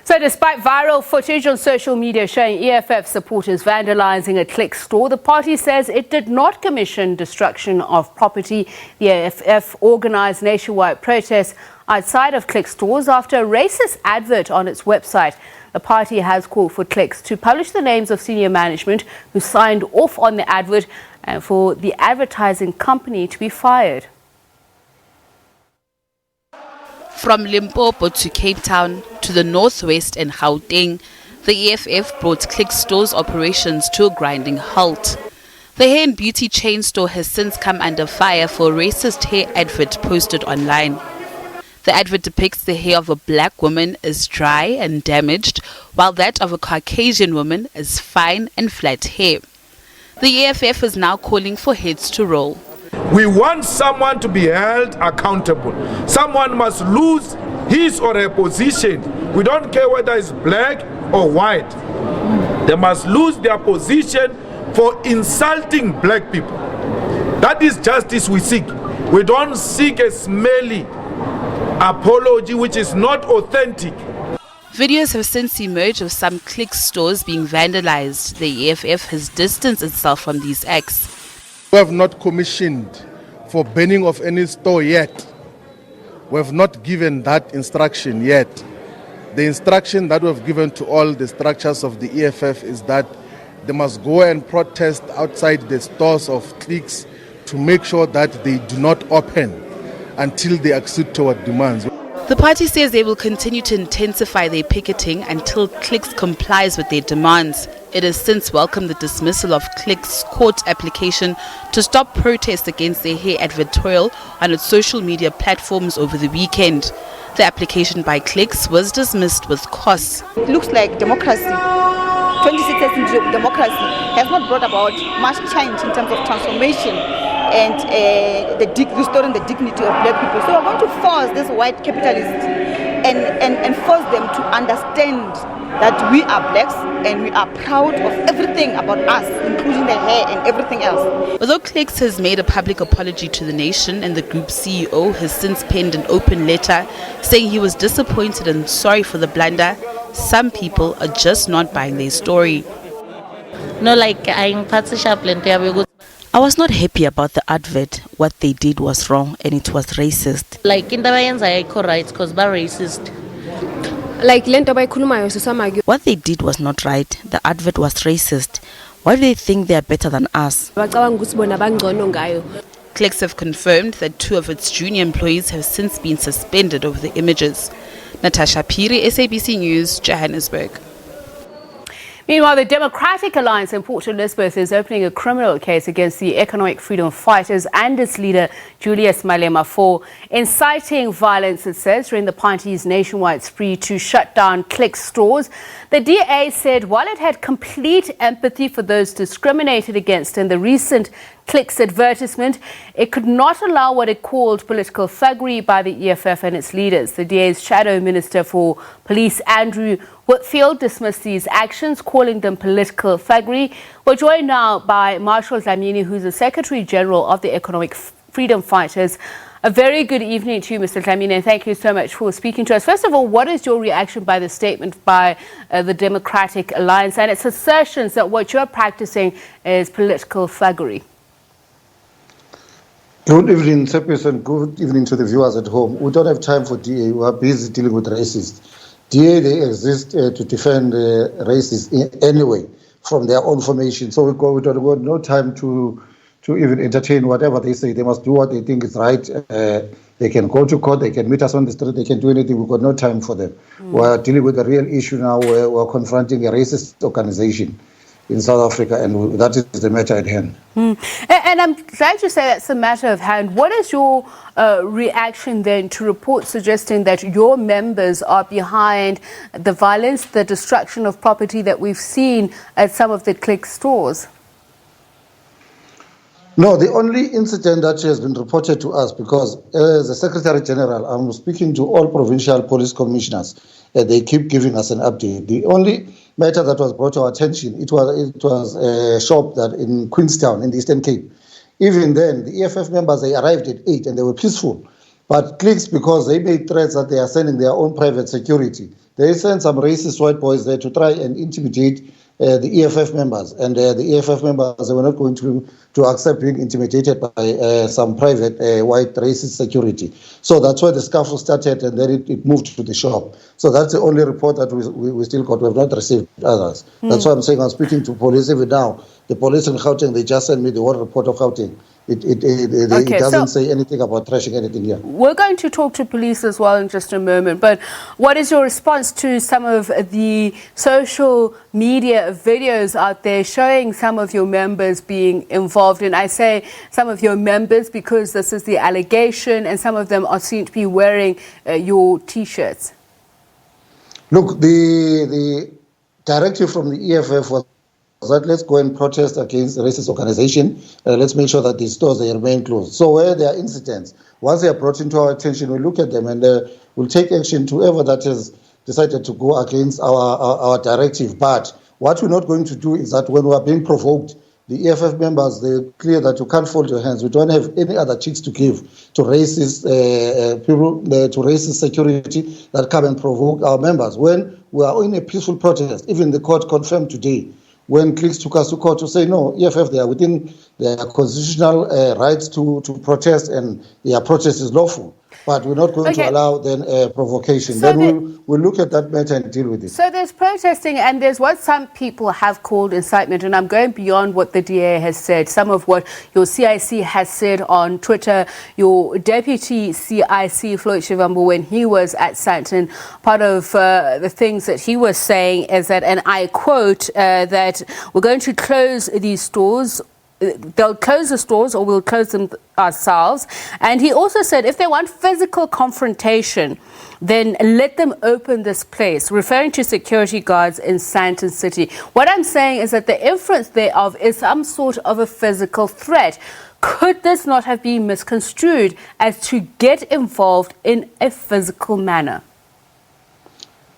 So despite viral footage on social media showing EFF supporters vandalizing a Clicks store, the party says it did not commission destruction of property. The EFF organized nationwide protests outside of Clicks stores after a racist advert on its website. The party has called for Clicks to publish the names of senior management who signed off on the advert and for the advertising company to be fired. From Limpopo to Cape Town to the northwest and Gauteng, the EFF brought Clicks store's operations to a grinding halt. The hair and beauty chain store has since come under fire for a racist hair advert posted online. The advert depicts the hair of a black woman as dry and damaged, while that of a Caucasian woman as fine and flat hair. The EFF is now calling for heads to roll. We want someone to be held accountable. Someone must lose his or her position. We don't care whether it's black or white. They must lose their position for insulting black people. That is justice we seek. We don't seek a smelly apology which is not authentic. Videos have since emerged of some Clicks stores being vandalized. The EFF has distanced itself from these acts. We have not commissioned for burning of any store yet. We have not given that instruction yet. The instruction that we have given to all the structures of the EFF is that they must go and protest outside the stores of Clicks to make sure that they do not open until they accede to our demands. The party says they will continue to intensify their picketing until Clicks complies with their demands. It has since welcomed the dismissal of Clicks' court application to stop protests against their hair advertorial on its social media platforms over the weekend. The application by Clicks was dismissed with costs. It looks like democracy, 26 years into democracy, has not brought about much change in terms of transformation and restoring the dignity of black people. So we're going to force this white capitalists and force them to understand that we are blacks and we are proud of everything about us, including the hair and everything else. Although Clicks has made a public apology to the nation and the group's CEO has since penned an open letter saying he was disappointed and sorry for the blunder, some people are just not buying their story. No, like I'm Patsy Chaplin. I was not happy about the advert. What they did was wrong and it was racist. Like in the I correct because they're racist. What they did was not right. The advert was racist. Why do they think they are better than us? Clicks have confirmed that 2 of its junior employees have since been suspended over the images. Natasha Piri, SABC News, Johannesburg. Meanwhile, the Democratic Alliance in Port Elizabeth is opening a criminal case against the economic freedom fighters and its leader, Julius Malema, for inciting violence, it says, during the party's nationwide spree to shut down Clicks stores. The DA said while it had complete empathy for those discriminated against in the recent Clicks advertisement, it could not allow what it called political thuggery by the EFF and its leaders. The DA's Shadow Minister for Police, Andrew Whitfield, dismissed these actions, calling them political thuggery. We're joined now by Marshal Dlamini, who's the Secretary General of the Economic Freedom Fighters. A very good evening to you, Mr. Dlamini, and thank you so much for speaking to us. First of all, what is your reaction by the statement by the Democratic Alliance and its assertions that what you're practicing is political thuggery? Good evening, Sepis, and good evening to the viewers at home. We don't have time for DA. We are busy dealing with racists. DA, they exist to defend racists anyway from their own formation. So we don't got no time to even entertain whatever they say. They must do what they think is right. They can go to court. They can meet us on the street. They can do anything. We've got no time for them. We are dealing with a real issue now where we're confronting a racist organization in South Africa, and that is the matter at hand. And I'm glad you say that's a matter of hand. What is your reaction then to reports suggesting that your members are behind the violence, the destruction of property that we've seen at some of the Clicks stores? No, the only incident that has been reported to us, because as the Secretary General, I'm speaking to all provincial police commissioners, they keep giving us an update. The only matter that was brought to our attention, it was a shop that in Queenstown in the Eastern Cape. Even then, the EFF members, they arrived at 8 and they were peaceful. But cliques, because they made threats that they are sending their own private security, they sent some racist white boys there to try and intimidate the EFF members. And the EFF members, they were not going to accept being intimidated by some private white racist security. So that's why the scuffle started, and then it moved to the shop. So that's the only report that we still got. We have not received others. That's why I'm saying I'm speaking to police even now. The police in Gauteng, they just sent me the one report of Gauteng. It doesn't say anything about trashing anything here. We're going to talk to police as well in just a moment, but what is your response to some of the social media videos out there showing some of your members being involved in? I say some of your members because this is the allegation, and some of them are seen to be wearing your T-shirts. Look, the directive from the EFF was that let's go and protest against the racist organization. Let's make sure that these stores, they remain closed. So where there are incidents, once they are brought into our attention, we look at them and we'll take action to whoever that has decided to go against our directive. But what we're not going to do is that when we are being provoked, the EFF members, they're clear that you can't fold your hands. We don't have any other chicks to give to racist people, to racist security that come and provoke our members. When we are in a peaceful protest, even the court confirmed today, when cliques took us to court to say, no, EFF, they are within their constitutional rights to protest, and their protest is lawful. But we're not going to allow then provocation. So then we'll look at that matter and deal with it. So there's protesting, and there's what some people have called incitement, and I'm going beyond what the DA has said. Some of what your CIC has said on Twitter, your deputy CIC, Floyd Shivambu, when he was at Sandton, part of the things that he was saying is that, and I quote, that we're going to close these stores. They'll close the stores, or we'll close them ourselves. And he also said if they want physical confrontation, then let them open this place, referring to security guards in Sandton City. What I'm saying is that the inference thereof is some sort of a physical threat. Could this not have been misconstrued as to get involved in a physical manner?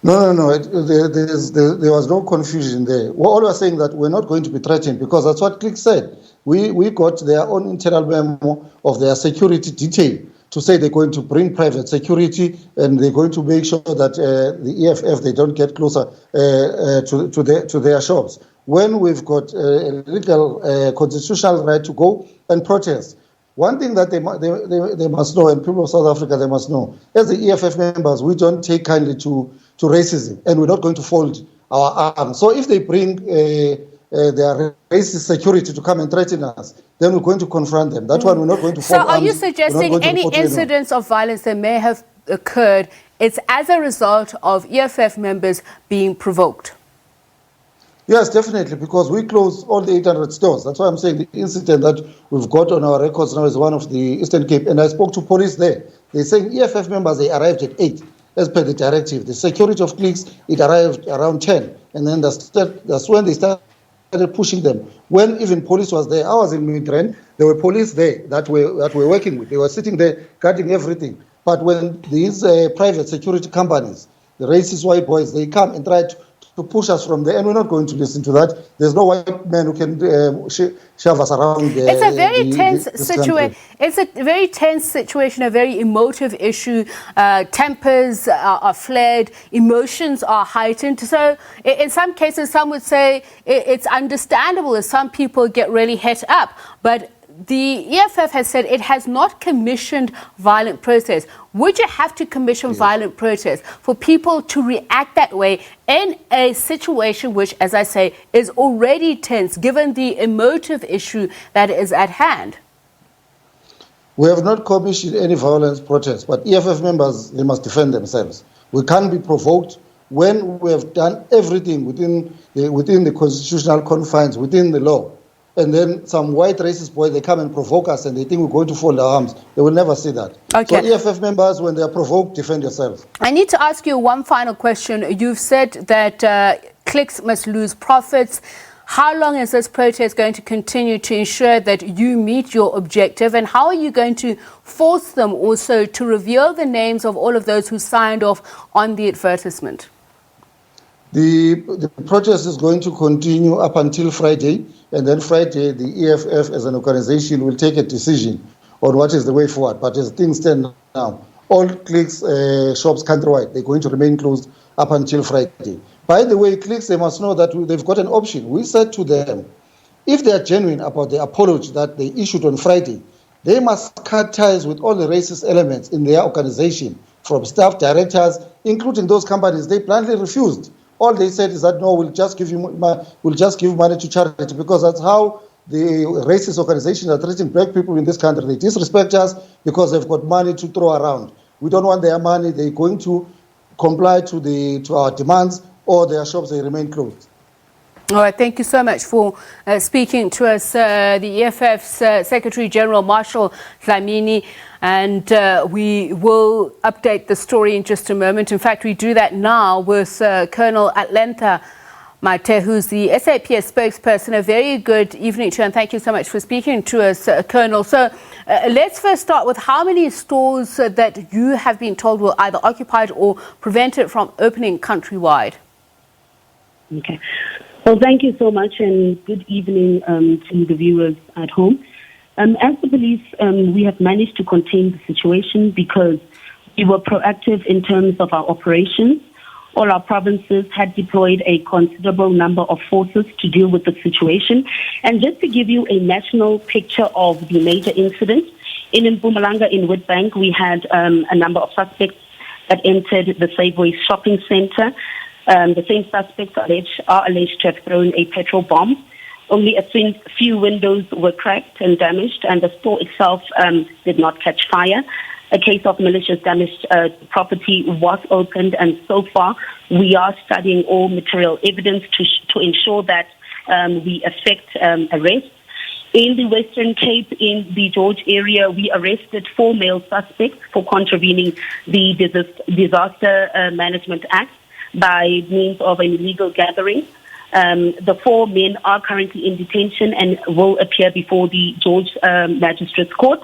No. There was no confusion there. We're all saying that we're not going to be threatened, because that's what cliques said. We got their own internal memo of their security detail to say they're going to bring private security, and they're going to make sure that the EFF, they don't get closer to their shops. When we've got a legal constitutional right to go and protest, one thing that they must know, and people of South Africa, they must know, as the EFF members, we don't take kindly to racism, and we're not going to fold our arms. So if they bring their racist security to come and threaten us, then we're going to confront them. That's why we're not going to fold arms. So are you suggesting any incidents of violence that may have occurred, it's as a result of EFF members being provoked? Yes, definitely, because we closed all the 800 stores. That's why I'm saying the incident that we've got on our records now is one of the Eastern Cape. And I spoke to police there. They're saying EFF members, they arrived at 8 as per the directive. The security of cliques, it arrived around 10. And then that's when they started pushing them. When even police was there, I was in Midrand, there were police there that we're working with. They were sitting there guarding everything. But when these private security companies, the racist white boys, they come and try to push us from there, and we're not going to listen to that. There's no white man who can shove us around. It's a very tense situation. It's a very tense situation, a very emotive issue. Tempers are flared, emotions are heightened. So in some cases, some would say it's understandable as some people get really het up. But the EFF has said it has not commissioned violent protests. Would you have to commission violent protests for people to react that way in a situation which, as I say, is already tense, given the emotive issue that is at hand? We have not commissioned any violent protests, but EFF members, they must defend themselves. We can't be provoked when we have done everything within the constitutional confines, within the law. And then some white racist boys, they come and provoke us and they think we're going to fold our arms. They will never see that. Okay. So EFF members, when they are provoked, defend yourselves. I need to ask you one final question. You've said that cliques must lose profits. How long is this protest going to continue to ensure that you meet your objective? And how are you going to force them also to reveal the names of all of those who signed off on the advertisement? The protest is going to continue up until Friday, and then Friday the EFF as an organization will take a decision on what is the way forward. But as things stand now, all Clicks shops countrywide, they're going to remain closed up until Friday. By the way, Clicks, they must know that they've got an option. We said to them, if they are genuine about the apology that they issued on Friday, they must cut ties with all the racist elements in their organization, from staff, directors, including those companies. They bluntly refused. All they said is that, no, we'll just give money to charity, because that's how the racist organizations are treating black people in this country. They disrespect us because they've got money to throw around. We don't want their money. They're going to comply to our demands, or their shops, they remain closed. All right, thank you so much for speaking to us, the EFF's Secretary General Marshall Dlamini, and we will update the story in just a moment. In fact, we do that now with Colonel Atlanta Mate, who's the SAPS spokesperson. A very good evening to you, and thank you so much for speaking to us, Colonel. So let's first start with how many stores that you have been told were either occupied or prevented from opening countrywide. Okay. Well, thank you so much, and good evening to the viewers at home. As the police, we have managed to contain the situation because we were proactive in terms of our operations. All our provinces had deployed a considerable number of forces to deal with the situation. And just to give you a national picture of the major incidents, in Mpumalanga, in Witbank, we had a number of suspects that entered the Safeway shopping center. The same suspects are alleged to have thrown a petrol bomb. Only a few windows were cracked and damaged, and the store itself did not catch fire. A case of malicious damage to property was opened, and so far we are studying all material evidence to ensure that we effect arrests. In the Western Cape, in the George area, we arrested 4 male suspects for contravening the Disaster Management Act by means of an illegal gathering. The 4 men are currently in detention and will appear before the George Magistrates Court.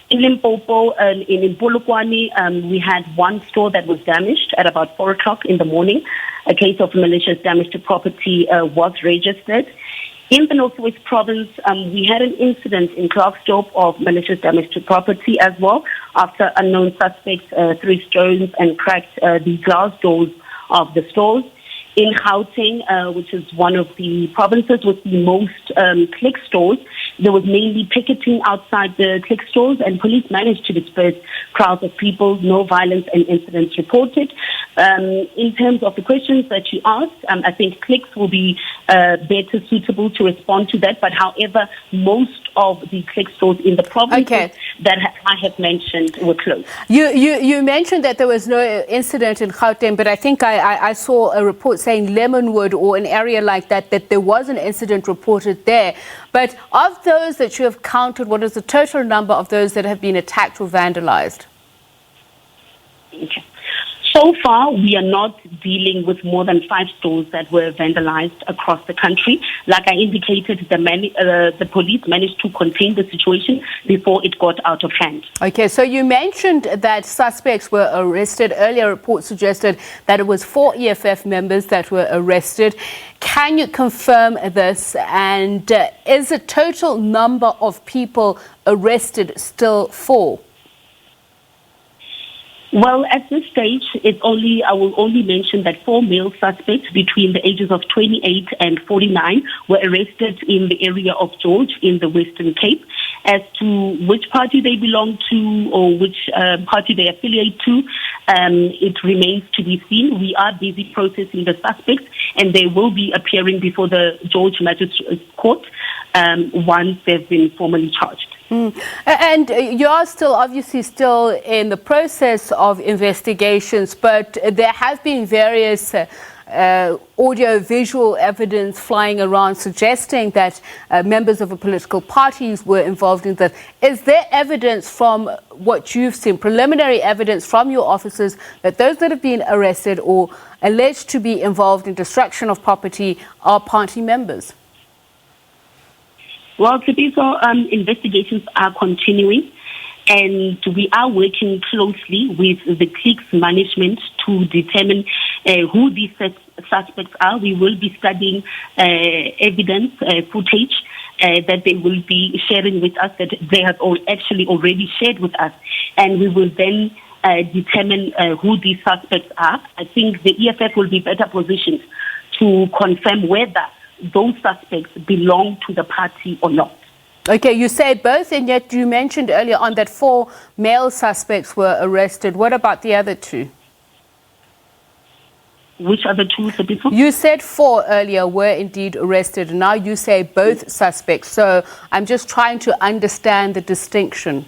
In Limpopo, in Polokwane, we had 1 store that was damaged at about 4 o'clock in the morning. A case of malicious damage to property was registered. In the Northwest Province, we had an incident in Klerksdorp of malicious damage to property as well, after unknown suspects threw stones and cracked the glass doors of the stores. In Gauteng, which is one of the provinces with the most Click stores, there was mainly picketing outside the Click stores, and police managed to disperse crowds of people. No violence and incidents reported. In terms of the questions that you asked, I think Clicks will be better suitable to respond to that. But however, most of the Click stores in the provinces that I have mentioned were closed. You mentioned that there was no incident in Gauteng, but I think I saw a report saying Lemonwood or an area like that there was an incident reported there. But of those that you have counted, what is the total number of those that have been attacked or vandalized? Okay. So far, we are not dealing with more than 5 stores that were vandalized across the country. Like I indicated, the police managed to contain the situation before it got out of hand. Okay, so you mentioned that suspects were arrested. Earlier reports suggested that it was 4 EFF members that were arrested. Can you confirm this? And is the total number of people arrested still 4? Well, at this stage, I will only mention that 4 male suspects between the ages of 28 and 49 were arrested in the area of George in the Western Cape. As to which party they belong to or which party they affiliate to, it remains to be seen. We are busy processing the suspects, and they will be appearing before the George Magistrates Court once they've been formally charged. And you are obviously still in the process of investigations, but there have been various audio-visual evidence flying around suggesting that members of the political parties were involved in that. Is there evidence from what you've seen, preliminary evidence from your officers, that those that have been arrested or alleged to be involved in destruction of property are party members? Well, Tsipiso, investigations are continuing, and we are working closely with the Clicks management to determine who these suspects are. We will be studying evidence, footage, that they will be sharing with us, that they have actually already shared with us, and we will then determine who these suspects are. I think the EFF will be better positioned to confirm whether those suspects belong to the party or not. Okay, you say both, and yet you mentioned earlier on that 4 male suspects were arrested. What about the other 2? Which other 2, Sabiso? You said 4 earlier were indeed arrested. Now you say both suspects. So I'm just trying to understand the distinction.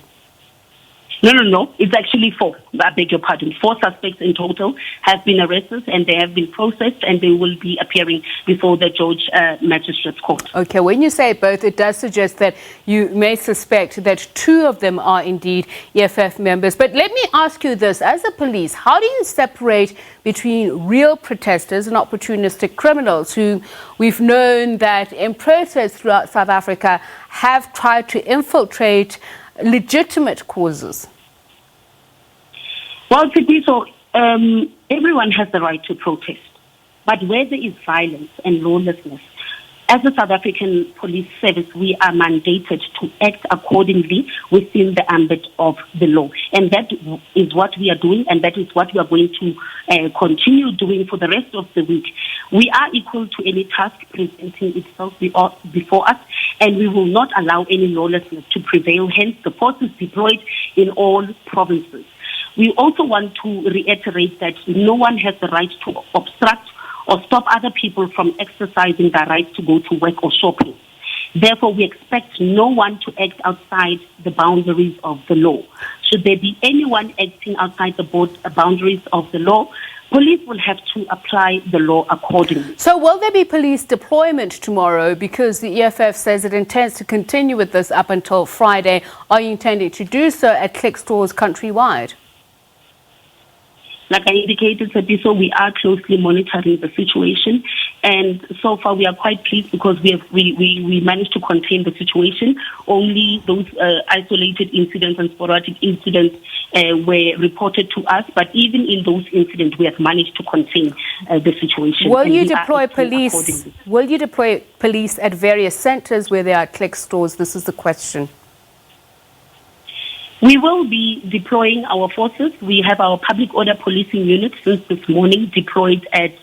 No. It's actually 4. I beg your pardon. 4 suspects in total have been arrested, and they have been processed, and they will be appearing before the George Magistrates Court. Okay, when you say both, it does suggest that you may suspect that 2 of them are indeed EFF members. But let me ask you this. As a police, how do you separate between real protesters and opportunistic criminals who we've known that in protests throughout South Africa have tried to infiltrate legitimate causes? Well, Sabiso, everyone has the right to protest. But where there is violence and lawlessness, as the South African Police Service, we are mandated to act accordingly within the ambit of the law. And that is what we are doing, and that is what we are going to continue doing for the rest of the week. We are equal to any task presenting itself before us, and we will not allow any lawlessness to prevail. Hence, the forces deployed in all provinces. We also want to reiterate that no one has the right to obstruct or stop other people from exercising their right to go to work or shopping. Therefore, we expect no one to act outside the boundaries of the law. Should there be anyone acting outside the boundaries of the law, police will have to apply the law accordingly. So will there be police deployment tomorrow? Because the EFF says it intends to continue with this up until Friday. Are you intending to do so at Click stores countrywide? Like I indicated, Sabiso, we are closely monitoring the situation, and so far we are quite pleased because we managed to contain the situation. Only those isolated incidents and sporadic incidents were reported to us, but even in those incidents, we have managed to contain the situation. Will you deploy police? Will you deploy police at various centres where there are Click stores? This is the question. We will be deploying our forces. We have our public order policing unit since this morning deployed at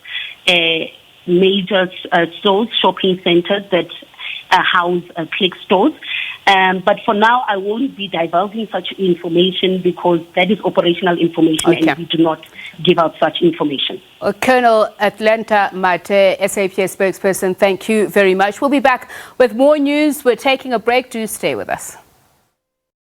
major stores, shopping centers that house Click stores. But for now, I won't be divulging such information because that is operational information, and we do not give out such information. Colonel Atlanta Mate, SABC spokesperson, thank you very much. We'll be back with more news. We're taking a break. Do stay with us.